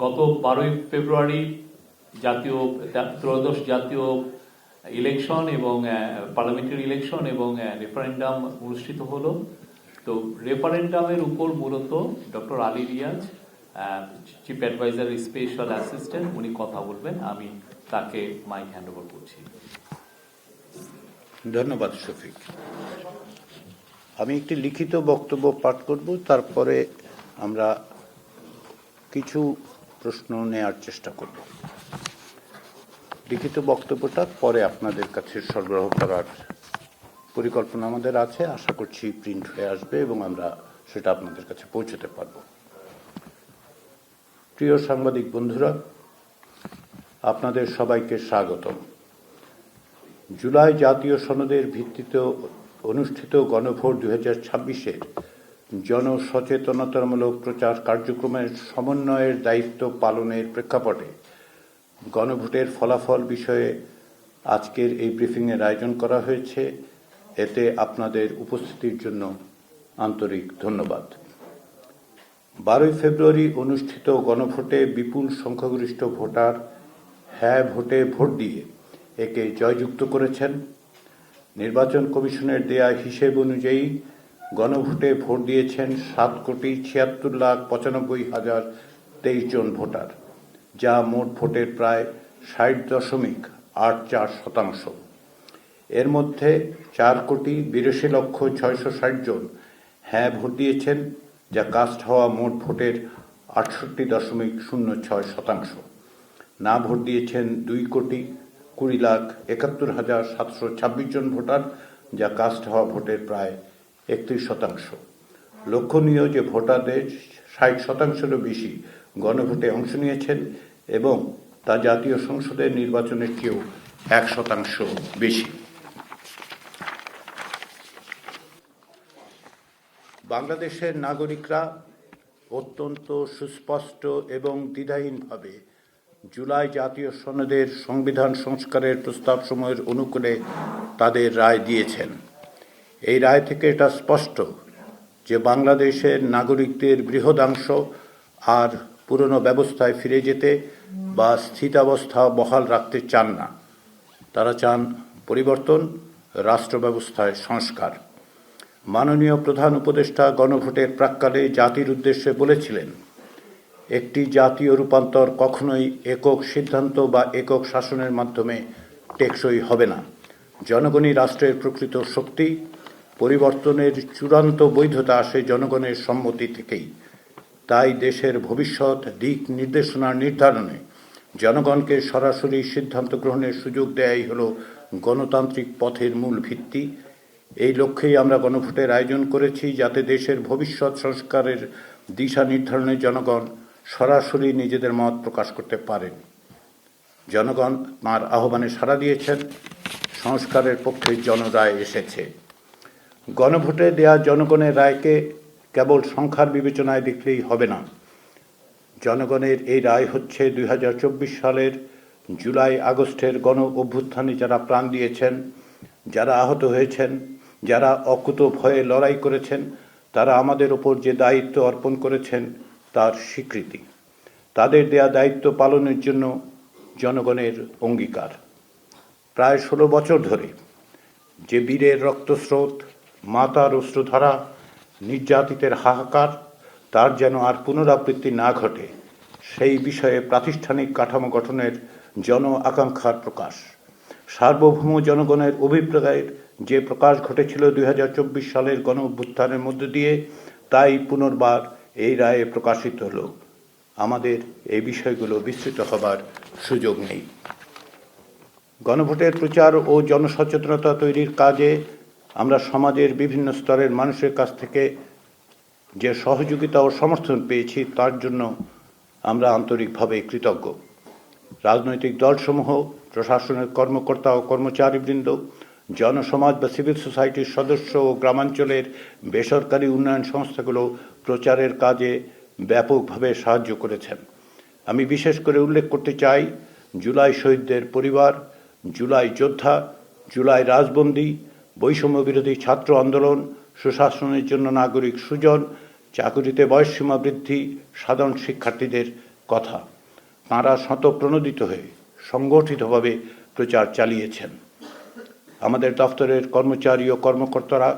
গত 12ই ফেব্রুয়ারি জাতীয় ত্রয়োদশ জাতীয় ইলেকশন এবং পার্লামেন্টারি ইলেকশন এবং রেফারেন্ডাম অনুষ্ঠিত হলো। তো রেফারেন্ডামের উপর মূলত doctor Ali Riaz, chief adviser special assistant, উনি কথা বলবেন। আমি তাকে মাইক হ্যান্ড ওভার করছি। ধন্যবাদ শফিক। আমি একটি লিখিত বক্তব্য পাঠ করব, তারপরে আমরা কিছু প্রশ্ন নেওয়ার চেষ্টা করব। লিখিত বক্তব্যটা পরে আপনাদের কাছে সরবরাহ করার পরিকল্পনা আমাদের আছে। আশা করছি প্রিন্ট হয়ে আসবে এবং আমরা সেটা আপনাদের কাছে পৌঁছতে পারব। প্রিয় সাংবাদিক বন্ধুরা, আপনাদের সবাইকে স্বাগতম। জুলাই জাতীয় সনদের ভিত্তিতে অনুষ্ঠিত গণভোট 2026-এর জনসচেতনতামূলক প্রচার কার্যক্রমের সমন্বয়ের দায়িত্ব পালনের প্রেক্ষাপটে গণভোটের ফলাফল বিষয়ে আজকের এই ব্রিফিংয়ের আয়োজন করা হয়েছে। এতে আপনাদের উপস্থিতির জন্য আন্তরিক ধন্যবাদ। 12ই ফেব্রুয়ারি অনুষ্ঠিত গণভোটে বিপুল সংখ্যাগরিষ্ঠ ভোটার হ্যাঁ ভোটে ভোট দিয়ে একে জয়যুক্ত করেছেন। নির্বাচন কমিশনের দেয়া হিসেব অনুযায়ী গণভোটে ভোট দিয়েছেন 7,76,95,023 জন ভোটার, যা মোট ভোটের প্রায় 60.84%। এর মধ্যে 4,82,660,000 জন হ্যাঁ ভোট দিয়েছেন, যা কাস্ট হওয়া মোট ভোটের 68.06%। না ভোট দিয়েছেন 2,20,71,726 জন ভোটার, যা কাস্ট হওয়া ভোটের প্রায় 31%। লক্ষণীয় যে ভোটারদের 60%-এরও বেশি গণভোটে অংশ নিয়েছেন এবং তা জাতীয় সংসদের নির্বাচনের চেয়েও 1% বেশি। বাংলাদেশের নাগরিকরা অত্যন্ত সুস্পষ্ট এবং দ্বিধাহীনভাবে জুলাই জাতীয় সনদের সংবিধান সংস্কারের প্রস্তাবসমূহের অনুকূলে তাদের রায় দিয়েছেন। এই রায় থেকে এটা স্পষ্ট যে বাংলাদেশের নাগরিকদের বৃহদাংশ আর পুরনো ব্যবস্থায় ফিরে যেতে বা স্থিতাবস্থা বহাল রাখতে চান না। তারা চান পরিবর্তন, রাষ্ট্র ব্যবস্থায় সংস্কার। মাননীয় প্রধান উপদেষ্টা গণভোটের প্রাক্কালে জাতির উদ্দেশ্যে বলেছিলেন, একটি জাতীয় রূপান্তর কখনোই একক সিদ্ধান্ত বা একক শাসনের মাধ্যমে টেকসই হবে না। জনগণই রাষ্ট্রের প্রকৃত শক্তি। পরিবর্তনের চূড়ান্ত বৈধতা আসে জনগণের সম্মতি থেকেই। তাই দেশের ভবিষ্যৎ দিক নির্দেশনা নির্ধারণে জনগণকে সরাসরি সিদ্ধান্ত গ্রহণের সুযোগ দেয়াই হল গণতান্ত্রিক পথের মূল ভিত্তি। এই লক্ষ্যেই আমরা গণভোটের আয়োজন করেছি, যাতে দেশের ভবিষ্যৎ সংস্কারের দিশা নির্ধারণে জনগণ সরাসরি নিজেদের মত প্রকাশ করতে পারেন। জনগণ তাঁর আহ্বানে সাড়া দিয়েছেন। সংস্কারের পক্ষে জনরায় এসেছে। গণভোটে দেয়া জনগণের রায়কে কেবল সংখ্যার বিবেচনায় দেখলেই হবে না। জনগণের এই রায় হচ্ছে 2024 সালের জুলাই আগস্টের গণ অভ্যুত্থানে যারা প্রাণ দিয়েছেন, যারা আহত হয়েছেন, যারা অকুত ভয়ে লড়াই করেছেন, তারা আমাদের ওপর যে দায়িত্ব অর্পণ করেছেন তার স্বীকৃতি। তাদের দেয়া দায়িত্ব পালনের জন্য জনগণের অঙ্গীকার। প্রায় 16 বছর ধরে যে বীরের রক্তস্রোত, মাতার অশ্রুধারা, নির্যাতিতের হাহাকার, তার যেন আর পুনরাবৃত্তি না ঘটে, সেই বিষয়ে প্রাতিষ্ঠানিক কাঠামো গঠনের জন আকাঙ্ক্ষার প্রকাশ। সার্বভৌম জনগণের অভিপ্রায়ের যে প্রকাশ ঘটেছিল 2024 সালের গণ অভ্যুত্থানের মধ্য দিয়ে, তাই পুনর্বার এই রায়ে প্রকাশিত হল। আমাদের এই বিষয়গুলো বিস্তৃত হবার সুযোগ নেই। গণভোটের প্রচার ও জনসচেতনতা তৈরির কাজে আমরা সমাজের বিভিন্ন স্তরের মানুষের কাছ থেকে যে সহযোগিতা ও সমর্থন পেয়েছি, তার জন্য আমরা আন্তরিকভাবে কৃতজ্ঞ। রাজনৈতিক দলসমূহ, প্রশাসনের কর্মকর্তা ও কর্মচারীবৃন্দ, জনসমাজ বা সিভিল সোসাইটির সদস্য ও গ্রামাঞ্চলের বেসরকারি উন্নয়ন সংস্থাগুলো প্রচারের কাজে ব্যাপকভাবে সাহায্য করেছেন। আমি বিশেষ করে উল্লেখ করতে চাই জুলাই শহীদদের পরিবার, জুলাই যোদ্ধা, জুলাই রাজবন্দী, বৈষম্য বিরোধী ছাত্র আন্দোলন, সুশাসনের জন্য নাগরিক সুজন, চাকুরিতে বয়সসীমা বৃদ্ধি, সাধারণ শিক্ষার্থীদের কথা তাঁরা স্বতঃপ্রণোদিত হয়ে সংগঠিতভাবে প্রচার চালিয়েছেন। আমাদের দপ্তরের কর্মচারী ও কর্মকর্তারা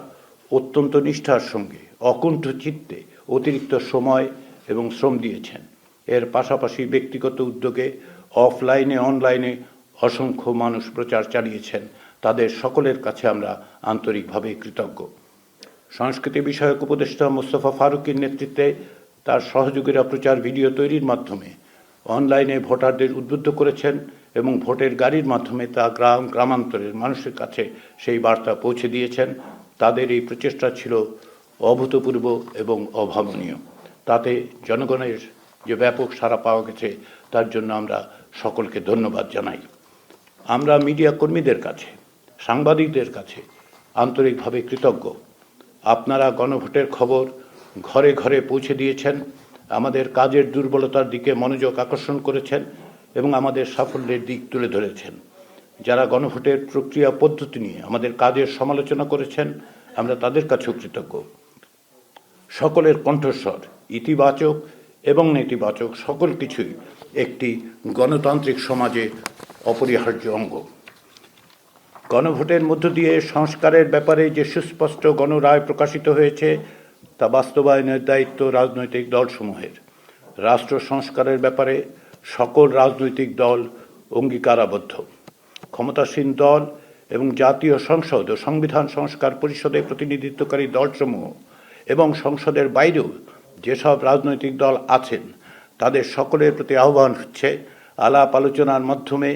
অত্যন্ত নিষ্ঠার সঙ্গে অকুণ্ঠ চিত্তে অতিরিক্ত সময় এবং শ্রম দিয়েছেন। এর পাশাপাশি ব্যক্তিগত উদ্যোগে অফলাইনে অনলাইনে অসংখ্য মানুষ প্রচার চালিয়েছেন। তাদের সকলের কাছে আমরা আন্তরিকভাবে কৃতজ্ঞ। সংস্কৃতি বিষয়ক উপদেষ্টা মোস্তফা ফারুকীর নেতৃত্বে তার সহযোগীরা প্রচার ভিডিও তৈরির মাধ্যমে অনলাইনে ভোটারদের উদ্বুদ্ধ করেছেন এবং ভোটের গাড়ির মাধ্যমে তা গ্রামান্তরের মানুষের কাছে সেই বার্তা পৌঁছে দিয়েছেন। তাদের এই প্রচেষ্টা ছিল অভূতপূর্ব এবং অভাবনীয়। তাতে জনগণের যে ব্যাপক সাড়া পাওয়া গেছে তার জন্য আমরা সকলকে ধন্যবাদ জানাই। আমরা মিডিয়া কর্মীদের কাছে, সাংবাদিকদের কাছে আন্তরিকভাবে কৃতজ্ঞ। আপনারা গণভোটের খবর ঘরে ঘরে পৌঁছে দিয়েছেন, আমাদের কাজের দুর্বলতার দিকে মনোযোগ আকর্ষণ করেছেন এবং আমাদের সাফল্যের দিক তুলে ধরেছেন। যারা গণভোটের প্রক্রিয়া পদ্ধতি নিয়ে আমাদের কাজের সমালোচনা করেছেন, আমরা তাদের কাছেও কৃতজ্ঞ। সকলের কণ্ঠস্বর, ইতিবাচক এবং নেতিবাচক সকল কিছুই একটি গণতান্ত্রিক সমাজে অপরিহার্য অঙ্গ। গণভোটের মধ্য দিয়ে সংস্কারের ব্যাপারে যে সুস্পষ্ট গণরায় প্রকাশিত হয়েছে তা বাস্তবায়নের দায়িত্ব রাজনৈতিক দলসমূহের। রাষ্ট্র সংস্কারের ব্যাপারে সকল রাজনৈতিক দল অঙ্গীকারাবদ্ধ। ক্ষমতাসীন দল এবং জাতীয় সংসদ ও সংবিধান সংস্কার পরিষদে প্রতিনিধিত্বকারী দলসমূহ এবং সংসদের বাইরেও যেসব রাজনৈতিক দল আছেন তাদের সকলের প্রতি আহ্বান হচ্ছে আলাপ আলোচনার মাধ্যমে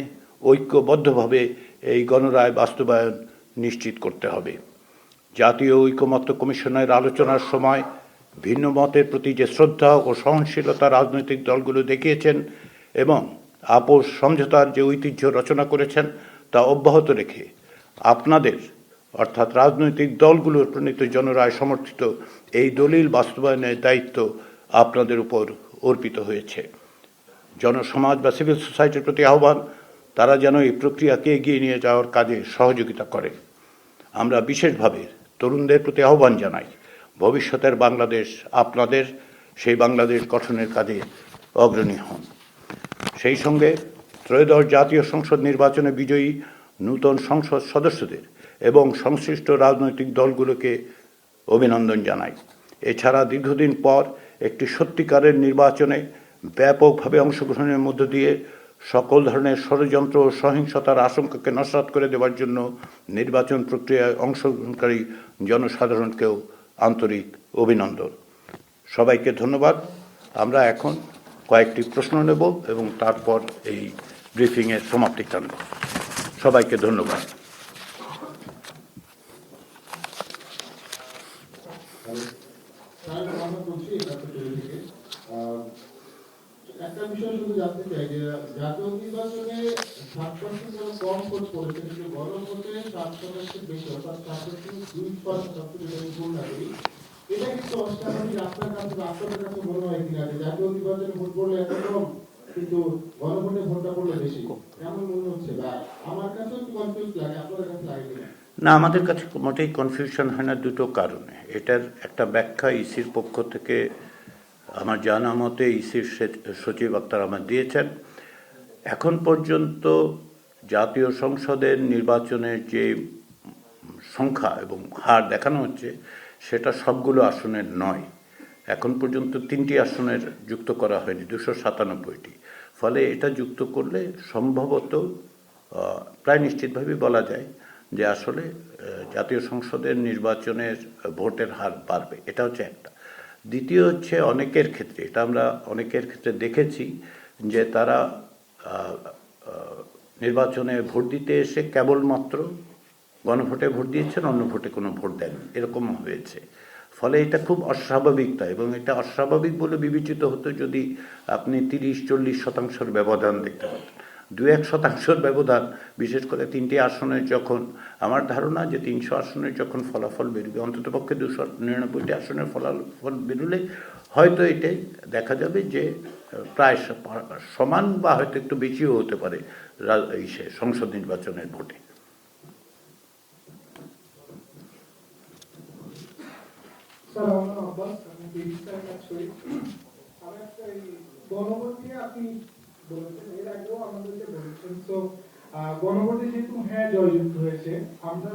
ঐক্যবদ্ধভাবে এই গণরায় বাস্তবায়ন নিশ্চিত করতে হবে। জাতীয় ঐকমত্য কমিশনের আলোচনার সময় ভিন্ন মতের প্রতি যে শ্রদ্ধা ও সহনশীলতা রাজনৈতিক দলগুলো দেখিয়েছেন এবং আপোষ সমঝোতার যে ঐতিহ্য রচনা করেছেন তা অব্যাহত রেখে আপনাদের অর্থাৎ রাজনৈতিক দলগুলোর প্রণীত জনরায় সমর্থিত এই দলিল বাস্তবায়নের দায়িত্ব আপনাদের উপর অর্পিত হয়েছে। জনসমাজ বা সিভিল সোসাইটির প্রতি আহ্বান, তারা যেন এই প্রক্রিয়াকে এগিয়ে নিয়ে যাওয়ার কাজে সহযোগিতা করে। আমরা বিশেষভাবে তরুণদের প্রতি আহ্বান জানাই, ভবিষ্যতের বাংলাদেশ আপনাদের, সেই বাংলাদেশ গঠনের কাজে অগ্রণী হন। সেই সঙ্গে ত্রয়োদশ জাতীয় সংসদ নির্বাচনে বিজয়ী নূতন সংসদ সদস্যদের এবং সংশ্লিষ্ট রাজনৈতিক দলগুলোকে অভিনন্দন জানাই। এছাড়া দীর্ঘদিন পর একটি সত্যিকারের নির্বাচনে ব্যাপকভাবে অংশগ্রহণের মধ্য দিয়ে সকল ধরনের ষড়যন্ত্র ও সহিংসতার আশঙ্কাকে নস্যাৎ করে দেওয়ার জন্য নির্বাচন প্রক্রিয়ায় অংশগ্রহণকারী জনসাধারণকেও আন্তরিক অভিনন্দন। সবাইকে ধন্যবাদ। আমরা এখন কয়েকটি প্রশ্ন নেব এবং তারপর এই ব্রিফিংয়ের সমাপ্তি টানব। সবাইকে ধন্যবাদ। একটা বিষয় শুধু জানতে চাই যে জাতীয় নির্বাচনে 7% কম ভোট পড়েছে, কিন্তু গণভোটে 7% বেশি, অর্থাৎ 7.2% ভোট লাগে। এটা কিন্তু অস্বাভাবিক আপনার কাছে বা আপনাদের কাছে মনে হয় কিনা যে জাতীয় নির্বাচনে ভোট পড়লে এত কম কিন্তু গণভোটে ভোটটা পড়লে বেশি, এমন মনে হচ্ছে? বা আমার কাছেও একটু কনফিউজ লাগে, আপনাদের কাছে লাগে কিনা? না, আমাদের কাছে মোটেই কনফিউশন হয় না দুটো কারণে। এটার একটা ব্যাখ্যা ইসির পক্ষ থেকে আমার জানা মতে ইসির সচিব আক্তার আহমেদ দিয়েছেন। এখন পর্যন্ত জাতীয় সংসদের নির্বাচনের যে সংখ্যা এবং হার দেখানো হচ্ছে সেটা সবগুলো আসনের নয়। এখন পর্যন্ত 3টি আসনের যুক্ত করা হয়নি, 297টি। ফলে এটা যুক্ত করলে সম্ভবত প্রায় নিশ্চিতভাবে বলা যায় যে আসলে জাতীয় সংসদের নির্বাচনের ভোটের হার বাড়বে। এটা হচ্ছে একটা। দ্বিতীয় হচ্ছে অনেকের ক্ষেত্রে, এটা আমরা অনেকের ক্ষেত্রে দেখেছি যে তারা নির্বাচনে ভোট দিতে এসে কেবলমাত্র গণভোটে ভোট দিয়েছেন, অন্য ভোটে কোনো ভোট দেন, এরকম হয়েছে। ফলে এটা খুব অস্বাভাবিকতা, এবং এটা অস্বাভাবিক বলে বিবেচিত হতো যদি আপনি 30-40% ব্যবধান দেখতে পাতেন। 2-1% ব্যবধান, বিশেষ করে 3টি আসনের যখন, আমার ধারণা যে 300 আসনের যখন ফলাফল বেরোবে, অন্ততপক্ষে 299টি আসনের ফলাফল বেরোলে হয়তো এটাই দেখা যাবে যে প্রায় সমান বা হয়তো একটু বেশিও হতে পারে সংসদ নির্বাচনের ভোটে। স্যার, আমার আব্বাস, আমি বিডিসিতে কাজ করি। আমি একটা গণভোট নিয়ে আপনি বলেছেন, এর আগেও আমাদেরকে বলেছেন। তো গণভোটে যেহেতু হ্যাঁ জয়যুক্ত হয়েছে, আমরা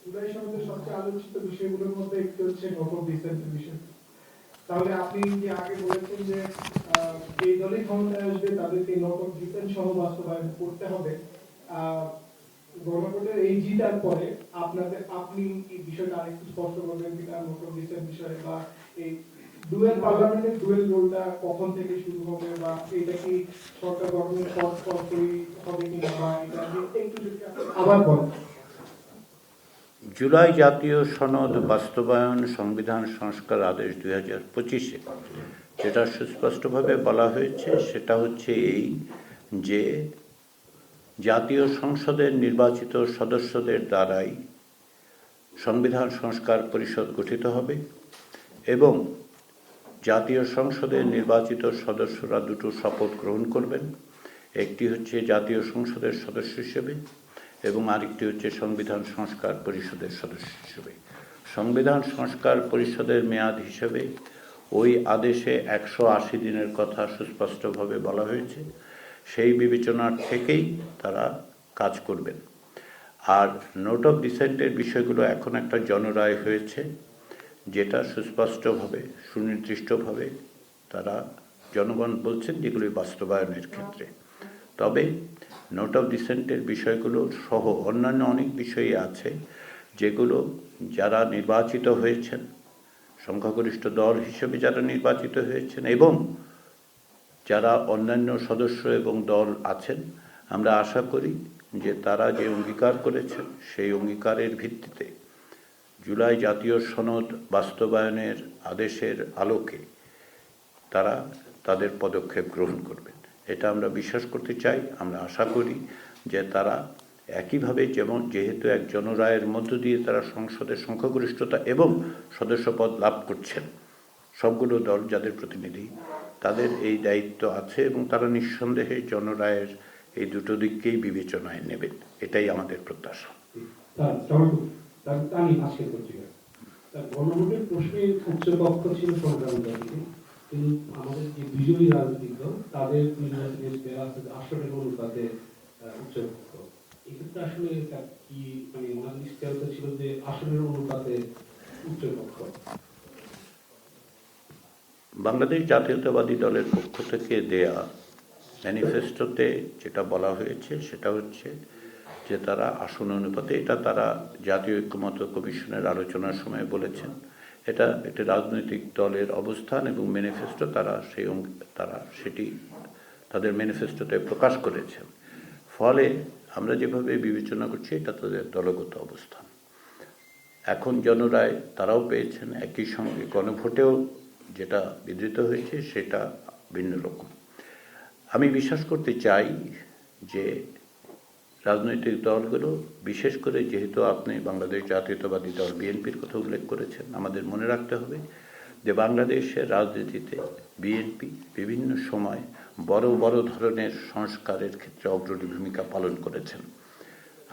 জুলাই সনদের সবচেয়ে আলোচিত বিষয়গুলোর মধ্যে একটি হচ্ছে নোট অফ ডিসেন্টের বিষয়। তাহলে আপনি যে আগে বলেছেন যে যে দলই ক্ষমতায় আসবে তাদেরকে নোট অফ ডিসেন্ট সহ বাস্তবায়ন করতে হবে, গণভোটের এই জিতার পরে আপনি এই বিষয়টা আরেকটু স্পষ্ট করবেন কিনা, নোট অফ ডিসেন্ট বিষয়ে, বা এই ডুয়েল পার্লামেন্টের ডুয়েল রোলটা কখন থেকে শুরু হবে, বা এটা কি সরকার গঠনের পর হবে কিনা, বা এটা একটু যদি আবার বলেন। জুলাই জাতীয় সনদ বাস্তবায়ন সংবিধান সংস্কার আদেশ 2025-এ যেটা সুস্পষ্টভাবে বলা হয়েছে সেটা হচ্ছে এই যে জাতীয় সংসদের নির্বাচিত সদস্যদের দ্বারাই সংবিধান সংস্কার পরিষদ গঠিত হবে এবং জাতীয় সংসদের নির্বাচিত সদস্যরা দুটো শপথ গ্রহণ করবেন। একটি হচ্ছে জাতীয় সংসদের সদস্য হিসেবে এবং আরেকটি হচ্ছে সংবিধান সংস্কার পরিষদের সদস্য হিসেবে। সংবিধান সংস্কার পরিষদের মেয়াদ হিসেবে ওই আদেশে 180 দিনের কথা সুস্পষ্টভাবে বলা হয়েছে। সেই বিবেচনার থেকেই তারা কাজ করবেন। আর নোট অফ ডিসেন্টের বিষয়গুলো এখন একটা জনরায় হয়েছে, যেটা সুস্পষ্টভাবে সুনির্দিষ্টভাবে তারা জনগণ বলছেন যেগুলি বাস্তবায়নের ক্ষেত্রে। তবে নোট অফ ডিসেন্টের বিষয়গুলো সহ অন্যান্য অনেক বিষয়ই আছে যেগুলো যারা নির্বাচিত হয়েছেন, সংখ্যাগরিষ্ঠ দল হিসেবে যারা নির্বাচিত হয়েছেন এবং যারা অন্যান্য সদস্য এবং দল আছেন, আমরা আশা করি যে তারা যে অঙ্গীকার করেছেন সেই অঙ্গীকারের ভিত্তিতে জুলাই জাতীয় সনদ বাস্তবায়নের আদেশের আলোকে তারা তাদের পদক্ষেপ গ্রহণ করবেন। এটা আমরা বিশ্বাস করতে চাই। আমরা আশা করি যে তারা একইভাবে যেহেতু এক জনরায়ের মধ্য দিয়ে তারা সংসদের সংখ্যাগরিষ্ঠতা এবং সদস্যপদ লাভ করছেন, সবগুলো দল যাদের প্রতিনিধি, তাদের এই দায়িত্ব আছে এবং তারা নিঃসন্দেহে জনরায়ের এই দুটো দিককেই বিবেচনায় নেবেন। এটাই আমাদের প্রত্যাশা। আমি আজকে পত্রিকা গণভোটের প্রশ্নের উচ্চকক্ষ ছিল সংগ্রামী দলকে, কিন্তু আমাদের যে বিজয়ী রাজনৈতিক দল তাদের আসনের অনুপাতে উচ্চকক্ষ। এক্ষেত্রে আসলে কি মানে ওনার নিশ্চয়তা ছিল যে আসনের অনুপাতে উচ্চকক্ষ? বাংলাদেশ জাতীয়তাবাদী দলের পক্ষ থেকে দেয়া ম্যানিফেস্টোতে যেটা বলা হয়েছে সেটা হচ্ছে যে তারা আসন অনুপাতে, এটা তারা জাতীয় ঐক্যমত্য কমিশনের আলোচনার সময় বলেছেন। এটা একটি রাজনৈতিক দলের অবস্থান এবং ম্যানিফেস্টো, তারা সেটি তাদের ম্যানিফেস্টোতে প্রকাশ করেছেন। ফলে আমরা যেভাবে বিবেচনা করছি এটা তাদের দলগত অবস্থান। এখন জনরায় তারাও পেয়েছেন, একই সঙ্গে গণভোটেও যেটা বিধৃত হয়েছে সেটা ভিন্ন রকম। আমি বিশ্বাস করতে চাই যে রাজনৈতিক দলগুলো, বিশেষ করে যেহেতু আপনি বাংলাদেশ জাতীয়তাবাদী দল বিএনপির কথা উল্লেখ করেছেন, আমাদের মনে রাখতে হবে যে বাংলাদেশের রাজনীতিতে বিএনপি বিভিন্ন সময় বড় বড় ধরনের সংস্কারের ক্ষেত্রে অগ্রণী ভূমিকা পালন করেছেন।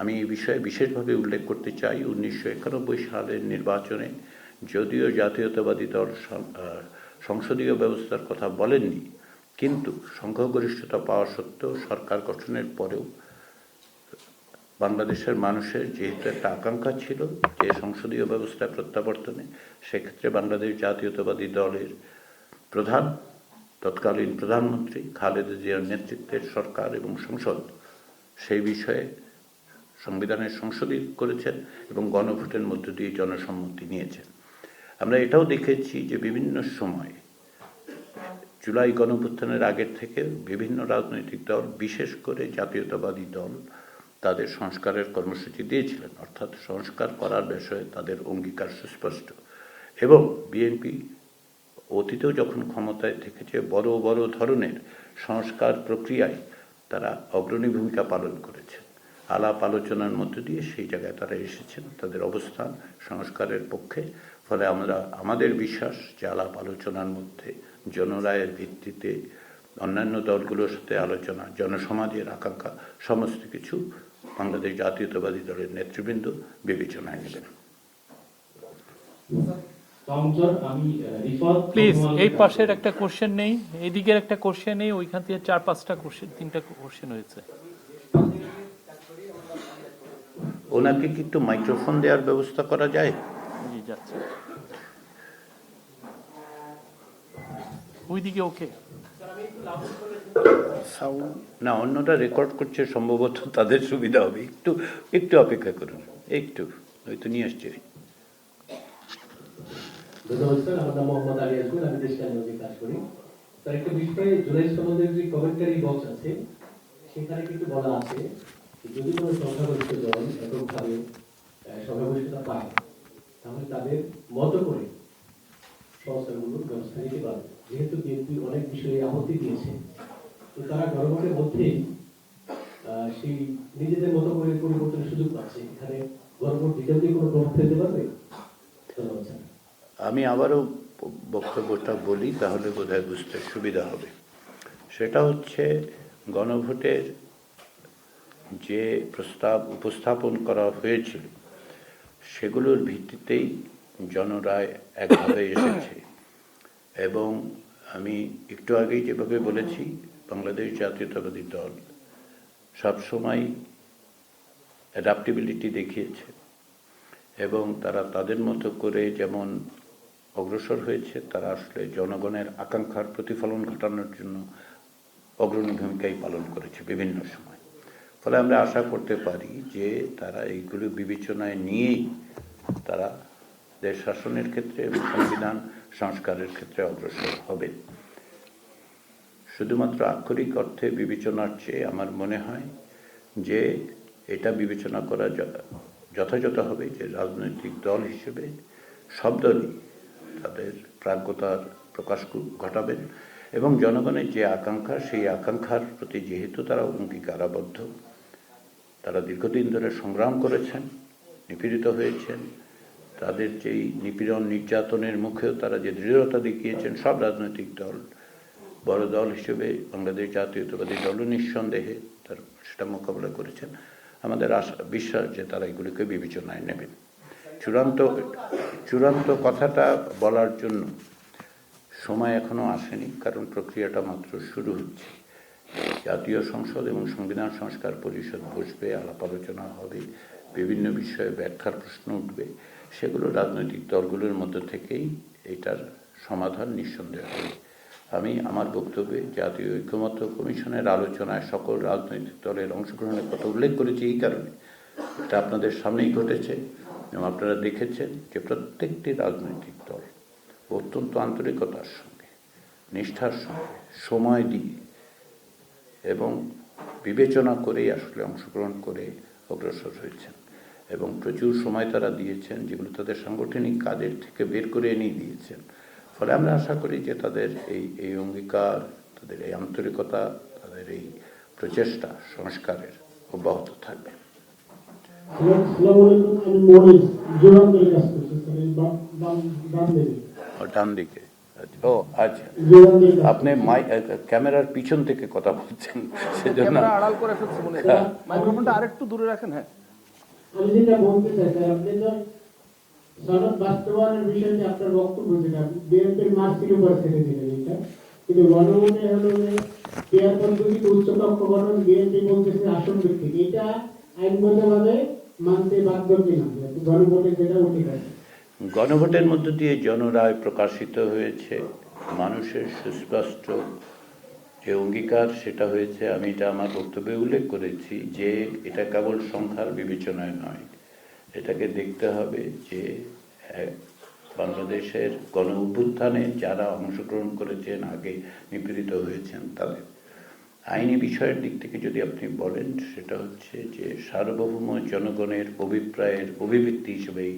আমি এই বিষয়ে বিশেষভাবে উল্লেখ করতে চাই 1991 সালের নির্বাচনে যদিও জাতীয়তাবাদী দল সংসদীয় ব্যবস্থার কথা বলেননি, কিন্তু সংখ্যাগরিষ্ঠতা পাওয়া সত্ত্বেও সরকার গঠনের পরেও বাংলাদেশের মানুষের যেহেতু একটা আকাঙ্ক্ষা ছিল যে সংসদীয় ব্যবস্থায় প্রত্যাবর্তনে, সেক্ষেত্রে বাংলাদেশ জাতীয়তাবাদী দলের তৎকালীন প্রধানমন্ত্রী খালেদা জিয়ার নেতৃত্বের সরকার এবং সংসদ সেই বিষয়ে সংবিধানের সংশোধন করেছেন এবং গণভোটের মধ্য দিয়ে জনসম্মতি নিয়েছেন। আমরা এটাও দেখেছি যে বিভিন্ন সময় জুলাই গণঅভ্যুত্থানের আগের থেকে বিভিন্ন রাজনৈতিক দল, বিশেষ করে জাতীয়তাবাদী দল, তাদের সংস্কারের কর্মসূচি দিয়েছিলেন, অর্থাৎ সংস্কার করার বিষয়ে তাদের অঙ্গীকার সুস্পষ্ট। এবং বিএনপি অতীতেও যখন ক্ষমতায় থেকেছে বড় বড় ধরনের সংস্কার প্রক্রিয়ায় তারা অগ্রণী ভূমিকা পালন করেছেন। আলাপ আলোচনার মধ্য দিয়ে সেই জায়গায় তারা এসেছেন, তাদের অবস্থান সংস্কারের পক্ষে। ফলে আমাদের বিশ্বাস যে আলাপ আলোচনার মধ্যে জনরায়ের ভিত্তিতে অন্যান্য দলগুলোর সাথে আলোচনা, জনসমাজের আকাঙ্ক্ষা, সমস্ত কিছু বাংলাদেশ জাতীয়তাবাদী দলের নেতৃবৃন্দ বিবেচনায় নেবেন। কাউন্টার আমি রিফাত প্লিজ এই পাশের একটা কোশ্চেন নেই, এইদিকের একটা কোশ্চেন নেই, ওইখান থেকে 4-5টা কোশ্চেন, 3টা কোশ্চেন হয়েছে। ওনাকে কি একটু মাইক্রোফোন দেওয়ার ব্যবস্থা করা যায়? জি যাচ্ছে ওইদিকে। ওকে, না, অন্যটা রেকর্ড করছে, সম্ভবত তাদের সুবিধা হবে। একটু একটু অপেক্ষা করুন, একটু হয়তো নিয়ে আসছে। ধন্যবাদ স্যার। আমার নাম মোহাম্মদ আলী আসগর, আমি দেশ কানুনে কাজ করি। স্যার, একটা বিষয়ে জুলাই সনদের যে কমেন্টারি বক্স আছে সেখানে কিন্তু বলা আছে যে যদি কোনো সংখ্যাগরিষ্ঠ দল এককভাবে সংখ্যাগরিষ্ঠতা পায় তাহলে তাদের মতো করে সংস্থাগুলোর ব্যবস্থা নিতে পারবে। যেহেতু বিএনপি অনেক বিষয়ে আপত্তি দিয়েছে, তো তারা গণভোটের মধ্যেই সেই নিজেদের মতো করে পরিবর্তনের সুযোগ পাচ্ছে। এখানে গণভোট দিতেও কি কোনো প্রভাব ফেলতে পারবে? ধন্যবাদ স্যার। আমি আবারও বক্তব্যটা বলি, তাহলে বোধহয় বুঝতে সুবিধা হবে। সেটা হচ্ছে, গণভোটের যে প্রস্তাব উপস্থাপন করা হয়েছিল সেগুলোর ভিত্তিতেই জনরায় একভাবে এসেছে। এবং আমি একটু আগেই যেভাবে বলেছি, বাংলাদেশ জাতীয়তাবাদী দল সবসময় অ্যাডাপ্টেবিলিটি দেখিয়েছে এবং তারা তাদের মতো করে যেমন অগ্রসর হয়েছে, তারা আসলে জনগণের আকাঙ্ক্ষার প্রতিফলন ঘটানোর জন্য অগ্রণী ভূমিকাই পালন করেছে বিভিন্ন সময়। ফলে আমরা আশা করতে পারি যে তারা এইগুলো বিবেচনায় নিয়েই তারা দেশ শাসনের ক্ষেত্রে এবং সংবিধান সংস্কারের ক্ষেত্রে অগ্রসর হবে। শুধুমাত্র আক্ষরিক অর্থে বিবেচনার চেয়ে আমার মনে হয় যে এটা বিবেচনা করা যথাযথ হবে যে রাজনৈতিক দল হিসেবে সব দলই তাদের প্রাজ্ঞতার প্রকাশ ঘটাবেন এবং জনগণের যে আকাঙ্ক্ষা, সেই আকাঙ্ক্ষার প্রতি যেহেতু তারা অঙ্গীকারাবদ্ধ, তারা দীর্ঘদিন ধরে সংগ্রাম করেছেন, নিপীড়িত হয়েছেন, তাদের যেই নিপীড়ন নির্যাতনের মুখেও তারা যে দৃঢ়তা দেখিয়েছেন, সব রাজনৈতিক দল, বড় দল হিসেবে বাংলাদেশ জাতীয়তাবাদী দলও নিঃসন্দেহে সেটা মোকাবিলা করেছেন। আমাদের আশা বিশ্বাস যে তারা এগুলিকে বিবেচনায় নেবেন। চূড়ান্ত কথাটা বলার জন্য সময় এখনো আসেনি, কারণ প্রক্রিয়াটা মাত্র শুরু হচ্ছে। জাতীয় সংসদ এবং সংবিধান সংস্কার পরিষদ বসবে, আলাপ আলোচনা হবে, বিভিন্ন বিষয়ে ব্যাখ্যার প্রশ্ন উঠবে। সেগুলো রাজনৈতিক দলগুলোর মধ্য থেকেই এটার সমাধান নিঃসন্দেহ হবে। আমি আমার বক্তব্যে জাতীয় ঐক্যমত্য কমিশনের আলোচনায় সকল রাজনৈতিক দলের অংশগ্রহণের কথা উল্লেখ করেছি এই কারণে, এটা আপনাদের সামনেই ঘটেছে এবং আপনারা দেখেছেন যে প্রত্যেকটি রাজনৈতিক দল অত্যন্ত আন্তরিকতার সঙ্গে, নিষ্ঠার সঙ্গে, সময় দিয়ে এবং বিবেচনা করেই আসলে অংশগ্রহণ করে অগ্রসর হয়েছেন এবং প্রচুর সময় তারা দিয়েছেন, যেগুলো তাদের সাংগঠনিক কাজের থেকে বের করে এনে দিয়েছেন। ফলে আমরা আশা করি যে তাদের এই অঙ্গীকার, তাদের এই আন্তরিকতা, তাদের এই প্রচেষ্টা সংস্কারের অব্যাহত থাকবে। ডান দিকে। ও আচ্ছা, আপনি ক্যামেরার পিছন থেকে কথা বলছেন, সেজন্য আড়াল করে ফেলছি মনে হয়। মাইক্রোফোনটা আরেকটু দূরে রাখেন। হ্যাঁ, আমি যেটা বলতে চাই স্যার, আপনি তো সনদ বাস্তবায়নের বিষয়টি আপনার বক্তব্য যেটা বিএনপির মার্চের উপর ছেড়ে দিলেন এটা, কিন্তু গণভোটে হলো যে পেয়ার পদ্ধতিতে উচ্চকক্ষ গঠন বিএনপি বলতেছে আসন ভিত্তিক, এটা আইনগতভাবে মানতে বাধ্য কিনা গণভোটে যেটা উঠে গেছে। গণভোটের মধ্য দিয়ে জনরায় প্রকাশিত হয়েছে, মানুষের সুস্পষ্ট যে অঙ্গীকার সেটা হয়েছে। আমি এটা আমার বক্তব্যে উল্লেখ করেছি যে এটা কেবল সংখ্যার বিবেচনায় নয়, এটাকে দেখতে হবে যে বাংলাদেশের গণ অভ্যুত্থানে যারা অংশগ্রহণ করেছেন, আগে নিপীড়িত হয়েছেন, তাদের আইনি বিষয়ের দিক থেকে যদি আপনি বলেন, সেটা হচ্ছে যে সার্বভৌম জনগণের অভিপ্রায়ের অভিব্যক্তি হিসেবেই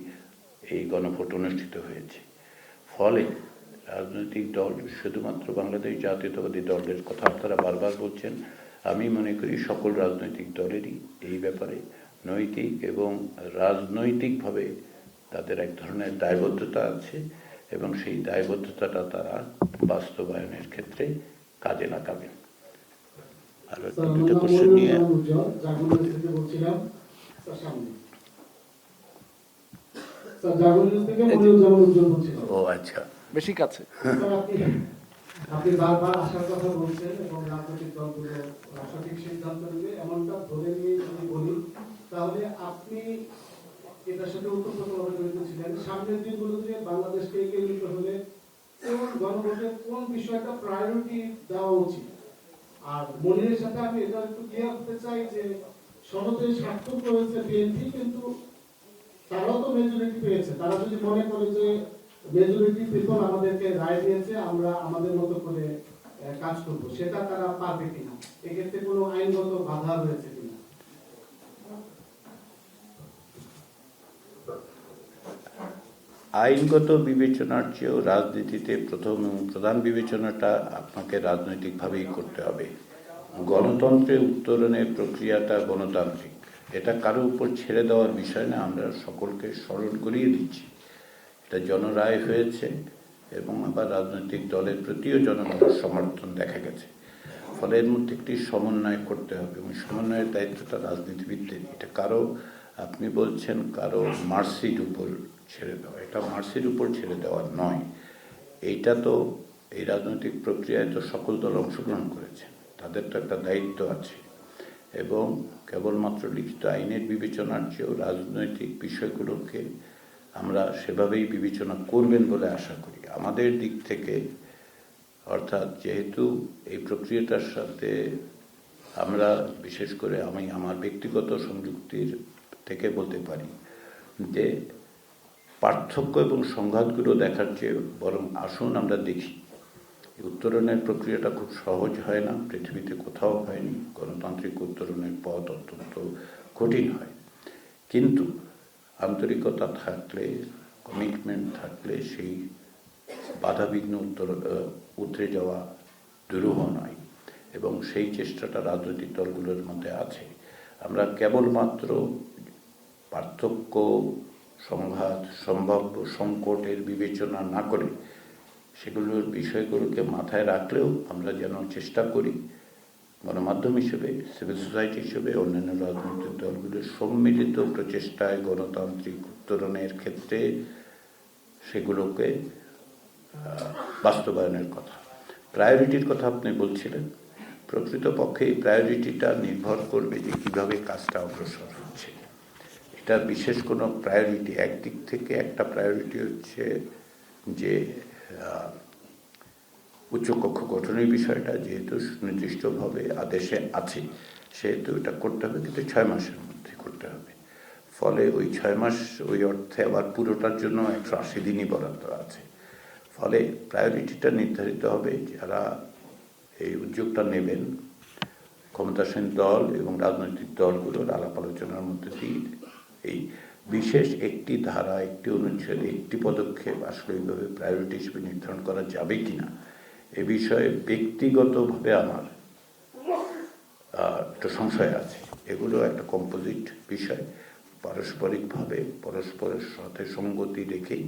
এই গণভোট অনুষ্ঠিত হয়েছে। ফলে রাজনৈতিক দল, শুধুমাত্র বাংলাদেশ জাতীয়তাবাদী দলের কথা আপনারা বারবার বলছেন, আমি মনে করি সকল রাজনৈতিক দলেরই এই ব্যাপারে নৈতিক এবং রাজনৈতিকভাবে তাদের এক ধরনের দায়বদ্ধতা আছে এবং সেই দায়বদ্ধতাটা তারা বাস্তবায়নের ক্ষেত্রে কাজে লাগাবেন। আর একটা দুটো কোশ্চেন নিয়ে স্যার জাগো নিউজ থেকে মনিরুজ্জামান উজ্জ্বল বলছিলাম। ও আচ্ছা, বেশি কাছে। স্যার, আপনি বারবার আসার কথা বলছেন এবং রাজনৈতিক দলগুলো সঠিক সিদ্ধান্ত নেবে এমনটা ধরে নিয়ে যদি বলি, তাহলে আপনি এটার সাথে ওতপ্রোতভাবে জড়িত ছিলেন। সামনের দিনগুলোতে বাংলাদেশকে এগিয়ে নিতে হলে কোন গণভোটে কোন বিষয়টা প্রায়োরিটি দেওয়া উচিত? আর মনিরের সাথে আমি এটা একটু ক্লিয়ার করতে চাই যে সনদে স্বাক্ষর করেছে বিএনপি, কিন্তু তারাও তো মেজরিটি পেয়েছে। তারা যদি মনে করে যে মেজরিটি পিপল আমাদেরকে রায় দিয়েছে, আমরা আমাদের মতো করে কাজ করব, সেটা তারা পারবে কিনা? এক্ষেত্রে কোনো আইনগত বাধা রয়েছে কিনা? আইনগত বিবেচনার চেয়েও রাজনীতিতে প্রথম এবং প্রধান বিবেচনাটা আপনাকে রাজনৈতিকভাবেই করতে হবে। গণতন্ত্রে উত্তরণের প্রক্রিয়াটা গণতান্ত্রিক, এটা কারো উপর ছেড়ে দেওয়ার বিষয় না। আমরা সকলকে স্মরণ করিয়ে দিচ্ছি, এটা জনরায় হয়েছে এবং আবার রাজনৈতিক দলের প্রতিও জনগণের সমর্থন দেখা গেছে। ফলে এর মধ্যে একটি সমন্বয় করতে হবে এবং সমন্বয়ের দায়িত্বটা রাজনীতিবিদদের। এটা কারো, আপনি বলছেন কারো মার্সির উপর ছেড়ে দেওয়া, এটা মার্সির উপর ছেড়ে দেওয়া নয়। এইটা তো এই রাজনৈতিক প্রক্রিয়ায় তো সকল দল অংশগ্রহণ করেছে, তাদের তো একটা দায়িত্ব আছে। এবং কেবলমাত্র লিখিত আইনের বিবেচনার চেয়েও রাজনৈতিক বিষয়গুলোকে আমরা সেভাবেই বিবেচনা করবেন বলে আশা করি। আমাদের দিক থেকে, অর্থাৎ যেহেতু এই প্রক্রিয়াটার সাথে আমরা বিশেষ করে আমি আমার ব্যক্তিগত সংযুক্তির থেকে বলতে পারি যে পার্থক্য এবং সংঘাতগুলো দেখার চেয়ে বরং আসুন আমরা দেখি। উত্তরণের প্রক্রিয়াটা খুব সহজ হয় না, পৃথিবীতে কোথাও হয়নি। গণতান্ত্রিক উত্তরণের পথ অত্যন্ত কঠিন হয়, কিন্তু আন্তরিকতা থাকলে, কমিটমেন্ট থাকলে সেই বাধাবিঘ্ন উতরে যাওয়া দুরূহ নয়। এবং সেই চেষ্টাটা রাজনৈতিক দলগুলোর মধ্যে আছে। আমরা কেবলমাত্র পার্থক্য, সংঘাত, সম্ভাব্য সংকটের বিবেচনা না করে সেগুলোর বিষয়গুলোকে মাথায় রাখলেও আমরা যেন চেষ্টা করি গণমাধ্যম হিসেবে, সিভিল সোসাইটি হিসেবে, অন্যান্য রাজনৈতিক দলগুলোর সম্মিলিত প্রচেষ্টায় গণতান্ত্রিক উত্তরণের ক্ষেত্রে সেগুলোকে বাস্তবায়নের কথা। প্রায়োরিটির কথা আপনি বলছিলেন, প্রকৃতপক্ষে এই প্রায়োরিটিটা নির্ভর করবে যে কীভাবে কাজটা অগ্রসর হচ্ছে। এটা বিশেষ কোনো প্রায়োরিটি, একদিক থেকে একটা প্রায়োরিটি হচ্ছে যে উচ্চকক্ষ গঠনের বিষয়টা যেহেতু সুনির্দিষ্টভাবে আদেশে আছে, সেহেতু এটা করতে হবে, কিন্তু 6 মাসের মধ্যে করতে হবে। ফলে ওই 6 মাস ওই অর্থে আবার পুরোটার জন্য 180 দিনই বরাদ্দ আছে। ফলে প্রায়োরিটিটা নির্ধারিত হবে যারা এই উদ্যোগটা নেবেন, ক্ষমতাসীন দল এবং রাজনৈতিক দলগুলোর আলাপ আলোচনার মধ্যে দিয়ে এই বিশেষ একটি ধারা, একটি অনুচ্ছেদে, একটি পদক্ষেপ আসলে এইভাবে প্রায়োরিটি হিসেবে নির্ধারণ করা যাবে কিনা এ বিষয়ে ব্যক্তিগতভাবে আমার একটু সংশয় আছে। এগুলো একটা কম্পোজিট বিষয়, পারস্পরিকভাবে পরস্পরের সাথে সঙ্গতি রেখেই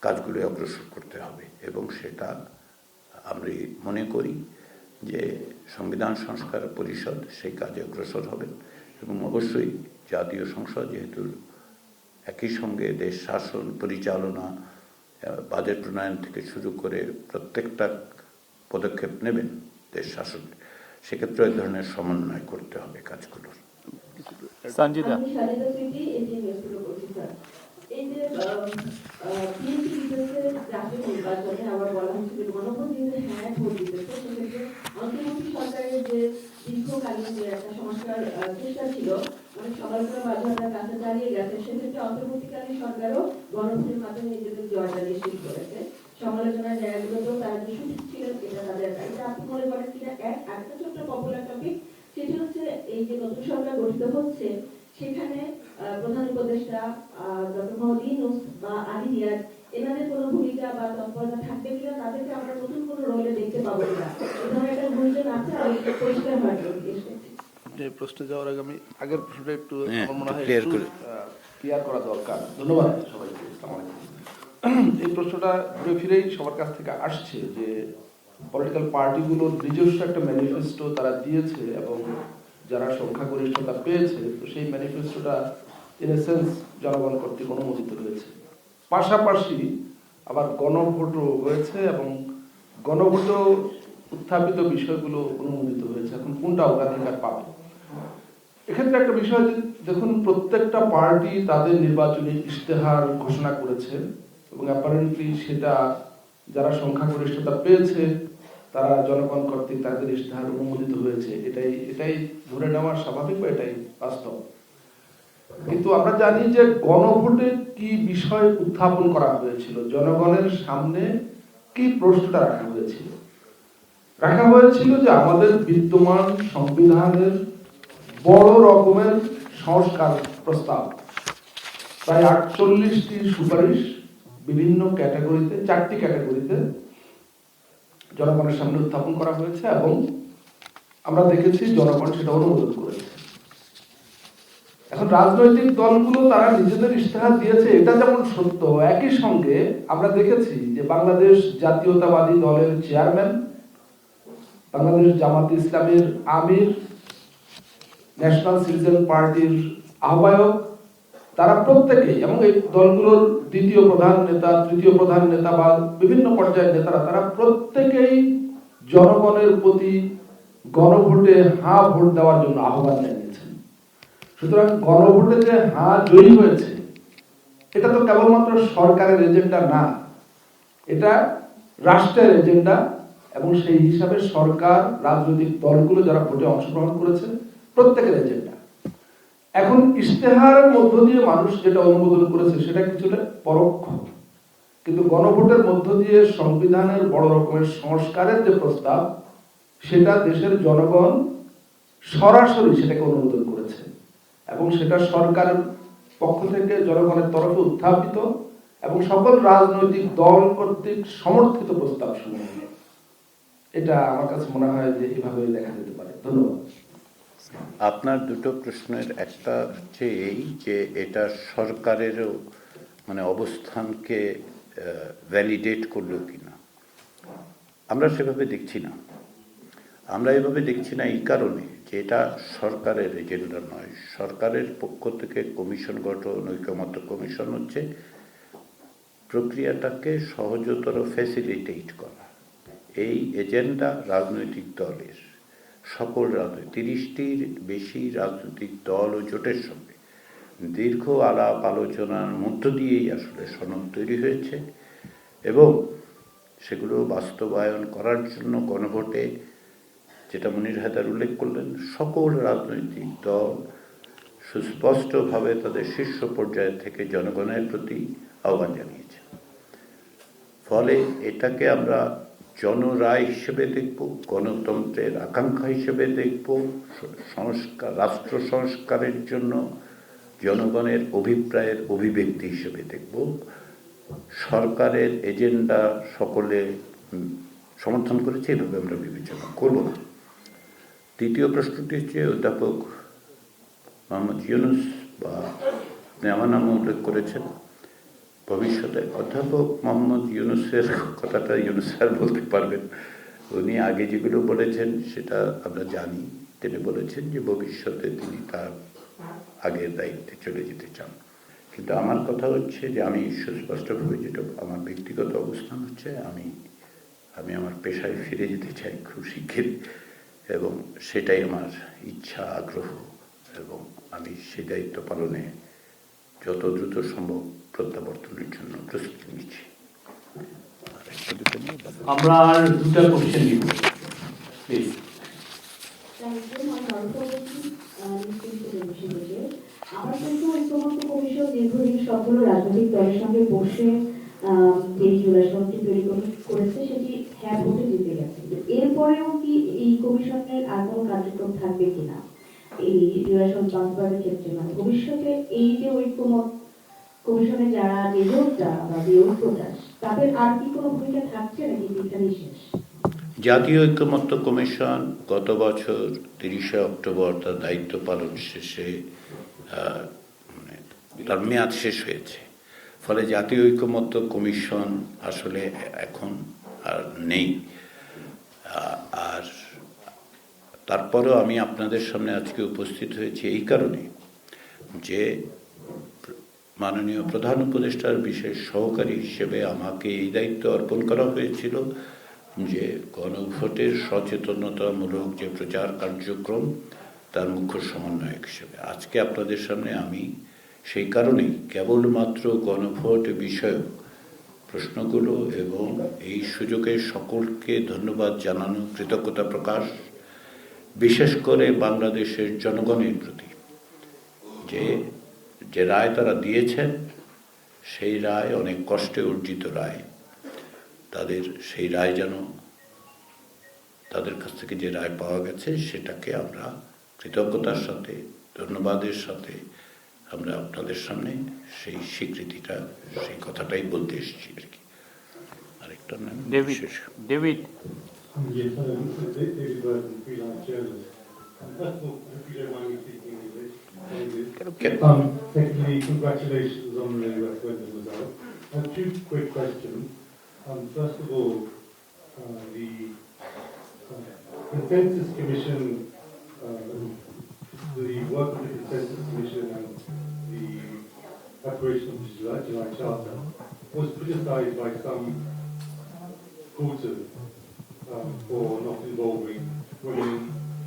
কাজগুলো অগ্রসর করতে হবে। এবং সেটা আমরা মনে করি যে সংবিধান সংস্কার পরিষদ সেই কাজে অগ্রসর হবেন এবং অবশ্যই জাতীয় সংসদ যেহেতু একই সঙ্গে দেশ শাসন পরিচালনা, বাজেট প্রণয়ন থেকে শুরু করে প্রত্যেকটা পদক্ষেপ নেবেন দেশ শাসন, সেক্ষেত্রে এই ধরনের সমন্বয় করতে হবে কাজগুলোর। সঞ্জিতা, এই যে বিএনপি বিদেশের জাতীয় নির্বাচনে আবার বলা হচ্ছে যে গণভোট দিতে হ্যাঁ ভোট দিতেছে, সেক্ষেত্রে অন্তর্বর্তী সরকারের যে দীর্ঘকালীন যে একটা সংস্কার চেষ্টা ছিল, অনেক সমালোচনা বাধ্যতার কাছে চালিয়ে গেছে, সেক্ষেত্রে অন্তর্বর্তীকালীন সরকারও গণভোটের মাধ্যমে নিজেদের জয়টা নিশ্চিত করেছে। সমালোচনার জায়গাগুলোতেও তারা যে সুযোগ ছিলেন, এটা তাদের এটা আপনি মনে করেন কিনা? একটা ছোট্ট পপুলার টপিক, সেটি হচ্ছে এই যে নতুন সরকার গঠিত হচ্ছে, সেখানে প্রধান উপদেষ্টা ডক্টর মোহাম্মদ ইউনূস বা আলী রিয়াদ এনাদের কোনো ভূমিকা বা তৎপরতা থাকবে কিনা, তাদেরকে আমরা নতুন কোনো রোলে দেখতে পাবো কিনা, এই ধরনের একটা গুঞ্জন আছে। আর পরিষ্কার হয় আপনি প্রশ্নে যাওয়ার আগে আমি আগের প্রশ্নটা একটু আমার মনে হয় ক্লিয়ার করা দরকার। ধন্যবাদ সবাইকে। এই প্রশ্নটা ঘুরে ফিরেই সবার কাছ থেকে আসছে যে পলিটিক্যাল পার্টিগুলোর নিজস্ব একটা ম্যানিফেস্টো তারা দিয়েছে এবং যারা সংখ্যাগরিষ্ঠতা পেয়েছে, তো সেই ম্যানিফেস্টোটা ইন এ সেন্স জনগণ কর্তৃক অনুমোদিত হয়েছে। পাশাপাশি আবার গণভোটও হয়েছে এবং গণভোটও উত্থাপিত বিষয়গুলো অনুমোদিত হয়েছে। এখন কোনটা অগ্রাধিকার পাবে? এক্ষেত্রে একটা বিষয় যে দেখুন, প্রত্যেকটা পার্টি তাদের নির্বাচনী ইশতেহার ঘোষণা করেছে এবং অ্যাপারেন্টলি সেটা যারা সংখ্যাগরিষ্ঠতা পেয়েছে তারা জনগণ কর্তৃক তাদের ইশতেহার অনুমোদিত হয়েছে। এটাই ধরে নেওয়া স্বাভাবিক বা এটাই বাস্তব। কিন্তু আমরা জানি যে গণভোটে কি বিষয় উত্থাপন করা হয়েছিল, জনগণের সামনে কি প্রশ্নটা রাখা হয়েছিল যে আমাদের বিদ্যমান সংবিধানের বড় রকমের সংস্কার প্রস্তাব, প্রায় 48টি সুপারিশ বিভিন্ন ক্যাটাগরিতে, 4টি ক্যাটাগরিতে জনগণের সামনে উত্থাপন করা হয়েছে এবং আমরা দেখেছি জনগণ সেটা অনুমোদন করেছে। এখন রাজনৈতিক দলগুলো তারা নিজেদের ইশতেহার দিয়েছে, এটা যেমন সত্য, একই সঙ্গে আমরা দেখেছি যে বাংলাদেশ জাতীয়তাবাদী দলের চেয়ারম্যান, বাংলাদেশ জামাত ইসলামের আমির, ন্যাশনাল সিটিজেন পার্টির আহ্বায়ক, তারা প্রত্যেকেই এবং এই দলগুলোর দ্বিতীয় প্রধান নেতা, তৃতীয় প্রধান নেতা বা বিভিন্ন পর্যায়ের নেতারা, তারা প্রত্যেকেই জনগণের প্রতি গণভোটে হ্যাঁ ভোট দেওয়ার জন্য আহ্বান জানিয়েছেন। সুতরাং গণভোটে যে হ্যাঁ জয়ী হয়েছে, এটা তো কেবলমাত্র সরকারের এজেন্ডা না, এটা রাষ্ট্রের এজেন্ডা এবং সেই হিসাবে সরকার, রাজনৈতিক দলগুলো যারা ভোটে অংশগ্রহণ করেছে প্রত্যেকের এজেন্ডা। এখন ইশতেহারের মধ্য দিয়ে মানুষ যেটা অনুমোদন করেছে সেটা কিছুটা পরোক্ষ, কিন্তু গণভোটের মধ্য দিয়ে সংবিধানের বড় রকমের সংস্কারের যে প্রস্তাব, সেটা দেশের জনগণ সরাসরি সেটাকে অনুমোদন করেছে এবং সেটা সরকারের পক্ষ থেকে জনগণের তরফে উত্থাপিত এবং সকল রাজনৈতিক দল কর্তৃক সমর্থিত প্রস্তাব সমূহ। এটা আমার কাছে মনে হয় যে এভাবে দেখা যেতে পারে। ধন্যবাদ। আপনার দুটো প্রশ্নের একটা হচ্ছে এই যে এটা সরকারেরও মানে অবস্থানকে ভ্যালিডেট করলো কিনা, আমরা সেভাবে দেখছি না। আমরা এভাবে দেখছি না এই কারণে যে এটা সরকারের এজেন্ডা নয়। সরকারের পক্ষ থেকে কমিশন গঠন, ঐকমত্য কমিশন হচ্ছে প্রক্রিয়াটাকে সহজতর ফ্যাসিলিটেট করা। এই এজেন্ডা রাজনৈতিক দলের, সকল 30টির বেশি রাজনৈতিক দল ও জোটের সঙ্গে দীর্ঘ আলাপ আলোচনার মধ্য দিয়েই আসলে সনদ তৈরি হয়েছে এবং সেগুলো বাস্তবায়ন করার জন্য গণভোটে, যেটা মনির হায়দার উল্লেখ করলেন, সকল রাজনৈতিক দল সুস্পষ্টভাবে তাদের শীর্ষ পর্যায় থেকে জনগণের প্রতি আহ্বান জানিয়েছে। ফলে এটাকে আমরা জনরায় হিসেবে দেখব, গণতন্ত্রের আকাঙ্ক্ষা হিসেবে দেখব, সংস্কার, রাষ্ট্র সংস্কারের জন্য জনগণের অভিপ্রায়ের অভিব্যক্তি হিসেবে দেখব। সরকারের এজেন্ডা সকলে সমর্থন করেছে, এভাবে আমরা বিবেচনা করব না। দ্বিতীয় প্রশ্নটি হচ্ছে অধ্যাপক মোহাম্মদ ইউনুস, বা আপনি আমার নাম উল্লেখ করেছেন, ভবিষ্যতে অধ্যাপক মোহাম্মদ ইউনুসের কথাটা ইউনুস স্যার বলতে পারবেন। উনি আগে যেগুলো বলেছেন সেটা আমরা জানি। তিনি বলেছেন যে ভবিষ্যতে তিনি তার আগের দায়িত্বে চলে যেতে চান। কিন্তু আমার কথা হচ্ছে যে আমি সুস্পষ্টভাবে, যেটা আমার ব্যক্তিগত অবস্থান হচ্ছে, আমি আমার পেশায় ফিরে যেতে চাই খুব শিগগির, এবং সেটাই আমার ইচ্ছা, আগ্রহ, এবং আমি সেই দায়িত্ব পালনে যত দ্রুত সম্ভব প্রত্যাবর্তনের জন্য প্রস্তুতি নিচ্ছি। আমরা আর দুটা কোশ্চেন নিব, প্লিজ। আমার কিন্তু ঐক্যমত্য কমিশন দীর্ঘদিন সবগুলো রাজনৈতিক দলের সঙ্গে বসে যে জুলাই সনদটি তৈরি করেছে সেটি হ্যাঁ ভোটে জিতে গেছে। এরপরেও কি এই কমিশনের আর কোনো কার্যক্রম থাকবে কিনা এই জুলাই সনদ বাস্তবায়নের ক্ষেত্রে? মানে ভবিষ্যতে এই যে ঐক্যমত কমিশনে যারা নিয়োগটা বা যে ঐক্যটা, তাদের আর কি কোনো ভূমিকা থাকছে নাকি এখানেই শেষ? জাতীয় ঐকমত্য কমিশন গত বছর 30শে অক্টোবর তার দায়িত্ব পালন শেষে তার মেয়াদ শেষ হয়েছে। ফলে জাতীয় ঐকমত্য কমিশন আসলে এখন আর নেই। আর তারপরেও আমি আপনাদের সামনে আজকে উপস্থিত হয়েছি এই কারণে যে মাননীয় প্রধান উপদেষ্টার বিশেষ সহকারী হিসেবে আমাকে এই দায়িত্ব অর্পণ করা হয়েছিল যে গণভোটের সচেতনতামূলক যে প্রচার কার্যক্রম তার মুখ্য সমন্বয়ক হিসেবে আজকে আপনাদের সামনে আমি সেই কারণেই কেবলমাত্র গণভোট বিষয়ক প্রশ্নগুলো এবং এই সুযোগে সকলকে ধন্যবাদ জানানো, কৃতজ্ঞতা প্রকাশ, বিশেষ করে বাংলাদেশের জনগণের প্রতি যে রায় তারা দিয়েছেন সেই রায় অনেক কষ্টে অর্জিত রায়, তাদের সেই রায় যেন তাদের কাছ থেকে যে রায় পাওয়া গেছে সেটাকে আমরা কৃতজ্ঞতার সাথে ধন্যবাদের সাথে আমরা আপনাদের সামনে সেই স্বীকৃতিটা সেই কথাটাই বলতে এসেছি আর কি। আরেকটা নাম David David Yes, David Burton, freelance journalist. First of all, I hope you don't mind me speaking English. Secondly, congratulations on the referendum result. I have two quick questions. First of all, the Consensus Commission, the work of the Consensus Commission and the preparation of the July Charter was criticised by some quarters for not involving women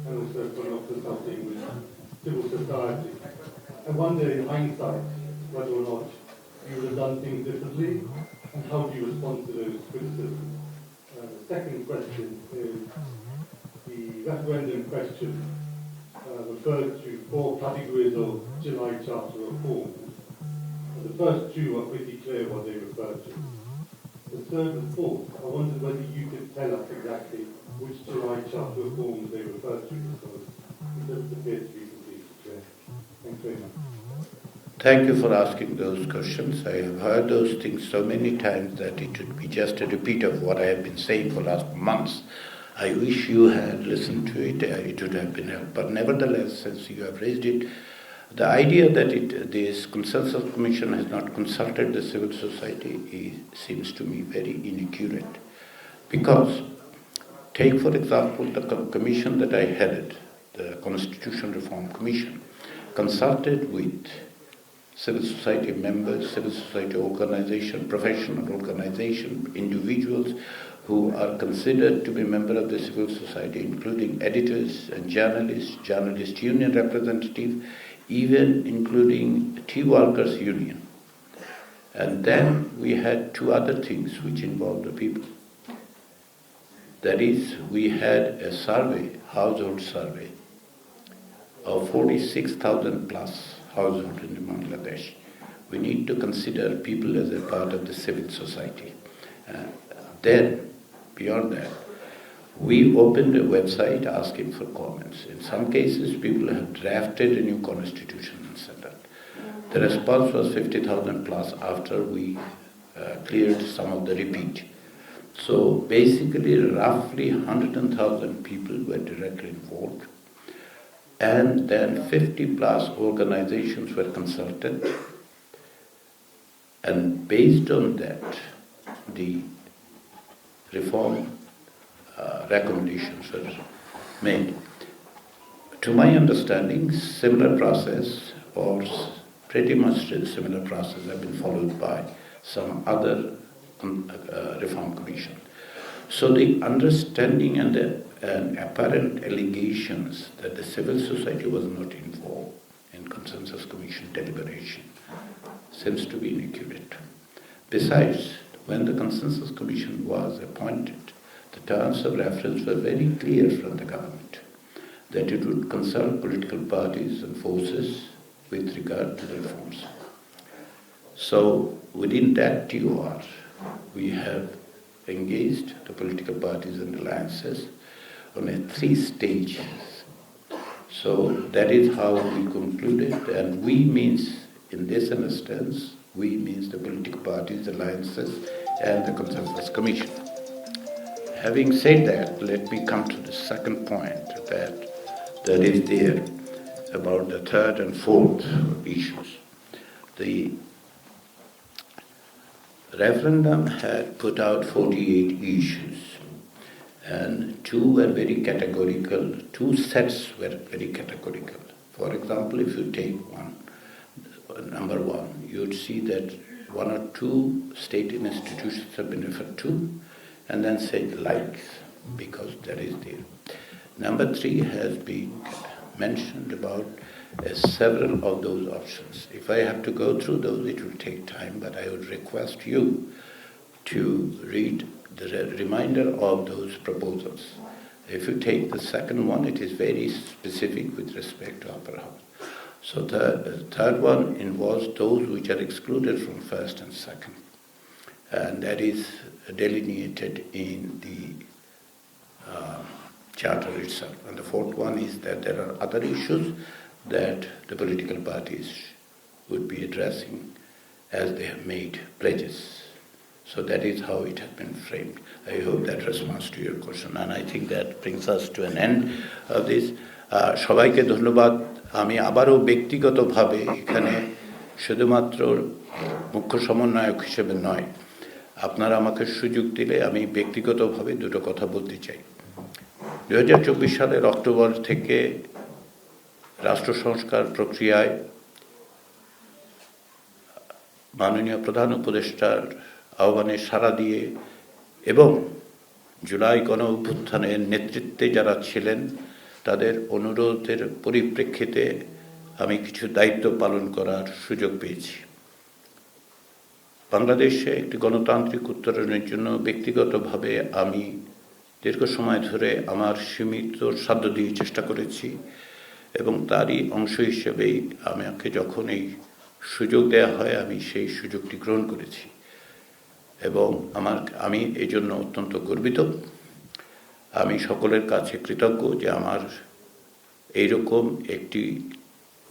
and also for not consulting with civil society. I wonder in hindsight whether or not you would have done things differently and how do you respond to those criticisms. The second question is the referendum question referred to 4 categories of July Charter reforms. The first 2 are pretty clear what they refer to. The third and fourth, I wondered whether you could tell us exactly which July Charter reforms they refer to, because it doesn't appear to be completely clear. Thanks very much. Thank you for asking those questions. I have heard those things so many times that it would be just a repeat of what I have been saying for last months. I wish you had listened to it. It would have been helpful. But nevertheless, since you have raised it, the idea that this Consensus Commission has not consulted the civil society seems to me very inaccurate. Because, take for example the commission that I headed, the Constitution Reform Commission, consulted with civil society members, civil society organization, professional organization, individuals who are considered to be members of the civil society, including editors and journalists, journalist union representatives, even including tea workers union. And then we had 2 other things which involved the people. That is, we had a survey, household survey, of 46,000 plus households in Bangladesh. We need to consider people as a part of the civil society. Then, beyond that, we opened a website asking for comments. In some cases, people have drafted a new constitution and sent it. The response was 50,000 plus after we cleared some of the repeat. So basically, roughly 100,000 people were directly involved. And then 50 plus organizations were consulted. And based on that, the reform recommendations were made. To my understanding, similar process or pretty much similar process have been followed by some other reform commission. So the understanding and apparent allegations that the civil society was not involved in Consensus Commission deliberation seems to be inaccurate. Besides, when the Consensus Commission was appointed, the terms of reference were very clear from the government, that it would consult political parties and forces with regard to the reforms. So within that TOR, we have engaged the political parties and alliances on a 3 stages. So that is how we concluded, and we means, in this instance, we means the political parties, alliances, and the Consensus Commission. Having said that, let me come to the second point that is there about the third and fourth issues. The referendum had put out 48 issues, and 2 were very categorical, 2 sets were very categorical. For example, if you take one, number one, you would see that one or two state institutions have been referred to, and then say like, because that is there. Number three has been mentioned about several of those options. If I have to go through those, it will take time, but I would request you to read the remainder of those proposals. If you take the second one, it is very specific with respect to upper house. So the third one involves those which are excluded from first and second, and that is delineated in the charter itself. And the fourth one is that there are other issues that the political parties would be addressing as they have made pledges. So that is how it has been framed. I hope that responds to your question, and I think that brings us to an end of this. সবাইকে ধন্যবাদ। আমি আবারও ব্যক্তিগতভাবে এখানে শুধুমাত্র মুখ্য সমন্বয়ক হিসেবে নয়, আপনারা আমাকে সুযোগ দিলে আমি ব্যক্তিগতভাবে দুটো কথা বলতে চাই। 2024 সালের অক্টোবর থেকে রাষ্ট্র সংস্কার প্রক্রিয়ায় মাননীয় প্রধান উপদেষ্টার আহ্বানে সাড়া দিয়ে এবং জুলাই গণ অভ্যুত্থানের নেতৃত্বে যারা ছিলেন তাদের অনুরোধের পরিপ্রেক্ষিতে আমি কিছু দায়িত্ব পালন করার সুযোগ পেয়েছি। বাংলাদেশে একটি গণতান্ত্রিক উত্তরণের জন্য ব্যক্তিগতভাবে আমি দীর্ঘ সময় ধরে আমার সীমিত সাধ্য দিয়ে চেষ্টা করেছি, এবং তারই অংশ হিসেবেই আমাকে যখন এই সুযোগ দেওয়া হয় আমি সেই সুযোগটি গ্রহণ করেছি, এবং আমি এই জন্য অত্যন্ত গর্বিত। আমি সকলের কাছে কৃতজ্ঞ যে আমার এইরকম একটি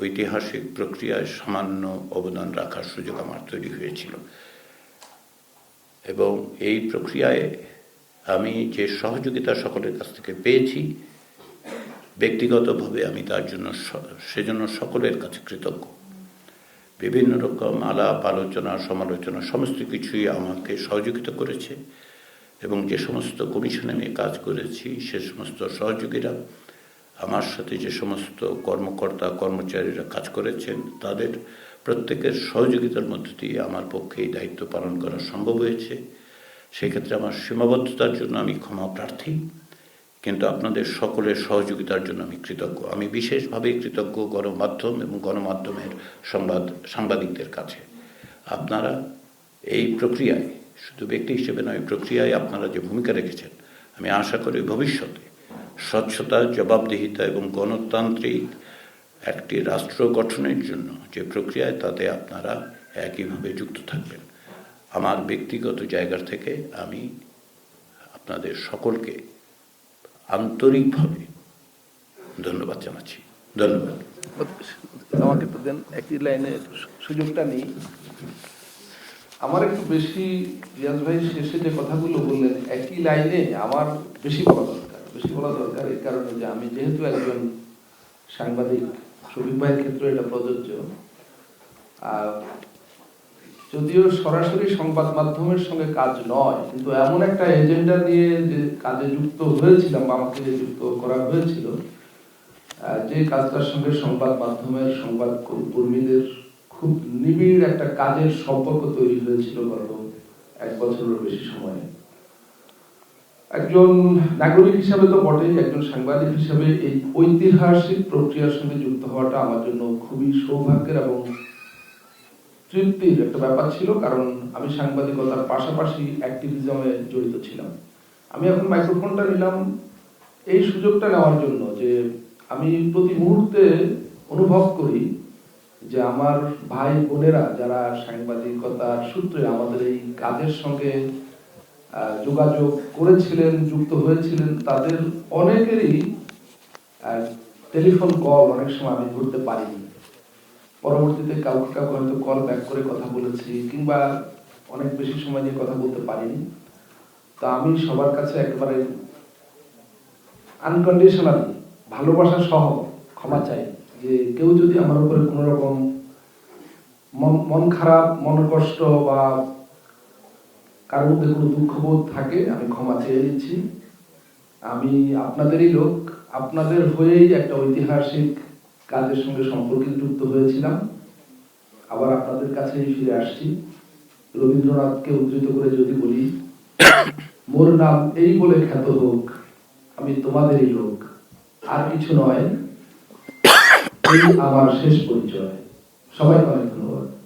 ঐতিহাসিক প্রক্রিয়ায় সামান্য অবদান রাখার সুযোগ আমার তৈরি হয়েছিল, এবং এই প্রক্রিয়ায় আমি যে সহযোগিতা সকলের কাছ থেকে পেয়েছি ব্যক্তিগতভাবে আমি তার জন্য সেজন্য সকলের কাছে কৃতজ্ঞ। বিভিন্ন রকম আলাপ আলোচনা সমালোচনা সমস্ত কিছুই আমাকে সহযোগিতা করেছে, এবং যে সমস্ত কমিশনে আমি কাজ করেছি সে সমস্ত সহযোগীরা আমার সাথে যে সমস্ত কর্মকর্তা কর্মচারীরা কাজ করেছেন তাদের প্রত্যেকের সহযোগিতার মধ্য দিয়ে আমার পক্ষে এই দায়িত্ব পালন করা সম্ভব হয়েছে। সেক্ষেত্রে আমার সীমাবদ্ধতার জন্য আমি ক্ষমা প্রার্থী, কিন্তু আপনাদের সকলের সহযোগিতার জন্য আমি কৃতজ্ঞ। আমি বিশেষভাবে কৃতজ্ঞ গণমাধ্যম এবং গণমাধ্যমের সাংবাদিকদের কাছে। আপনারা এই প্রক্রিয়ায় শুধু ব্যক্তি হিসেবে নয়, প্রক্রিয়ায় আপনারা যে ভূমিকা রেখেছেন, আমি আশা করি ভবিষ্যতে স্বচ্ছতা জবাবদিহিতা এবং গণতান্ত্রিক একটি রাষ্ট্র গঠনের জন্য যে প্রক্রিয়ায় তাতে আপনারা একইভাবে যুক্ত থাকবেন। আমার ব্যক্তিগত জায়গা থেকে আমি আপনাদের সকলকে আন্তরিকভাবে ধন্যবাদ জানাচ্ছি। ধন্যবাদ। আমাকে তো দেন একই লাইনে সুযোগটা নেই। আমার একটু বেশি রিয়াজ ভাই শেষে যে কথাগুলো বললেন একই লাইনে আমার বেশি বলা দরকার এই কারণে যে আমি যেহেতু একজন সাংবাদিক, শফিক ভাইয়ের ক্ষেত্রে এটা প্রযোজ্য। যদিও সরাসরি সংবাদ মাধ্যমের সঙ্গে কাজ নয়, কিন্তু এমন একটা এজেন্ডা নিয়ে যে কাজে যুক্ত হয়েছিলাম বা আমাকে যুক্ত করা হয়েছিল, যে কাজটার সঙ্গে সংবাদ মাধ্যমের সংবাদ কর্মীদের খুব নিবিড় একটা কাজের সম্পর্ক তৈরি হয়েছিল গত 1 বছরের বেশি সময়ে। একজন নাগরিক হিসাবে তো বটেই, একজন সাংবাদিক হিসাবে এই ঐতিহাসিক প্রক্রিয়ার সঙ্গে যুক্ত হওয়াটা আমার জন্য খুবই সৌভাগ্যের এবং তৃপ্তির একটা ব্যাপার ছিল, কারণ আমি সাংবাদিকতার পাশাপাশি অ্যাক্টিভিজমে জড়িত ছিলাম। আমি এখন মাইক্রোফোনটা নিলাম এই সুযোগটা নেওয়ার জন্য যে আমি প্রতি মুহূর্তে অনুভব করি যে আমার ভাই বোনেরা যারা সাংবাদিকতার সূত্রে আমাদের এই কাজের সঙ্গে যোগাযোগ করেছিলেন, যুক্ত হয়েছিলেন, তাদের অনেকেরই টেলিফোন কল অনেক সময় আমি ধরতে পারিনি। পরবর্তীতে কাউকে হয়তো কল ব্যাক করে কথা বলেছি, কিংবা অনেক বেশি সময় নিয়ে কথা বলতে পারিনি। তা আমি সবার কাছে একেবারে আনকন্ডিশনাল ভালোবাসা সহ ক্ষমা চাই যে কেউ যদি আমার উপরে কোনো রকম মন খারাপ, মন কষ্ট বা কার মধ্যে কোনো দুঃখবোধ থাকে, আমি ক্ষমা চেয়ে নিচ্ছি। আমি আপনাদেরই লোক, আপনাদের হয়েই একটা ঐতিহাসিক কাজের সঙ্গে সম্পর্কে যুক্ত হয়েছিলাম। আবার আপনাদের কাছেই ফিরে আসছি। রবীন্দ্রনাথকে উদ্ধৃত করে যদি বলি, মোর নাম এই বলে খ্যাত হোক, আমি তোমাদেরই লোক, আর কিছু নয়, এই আমার শেষ পরিচয়। সবাই অনেক ধন্যবাদ।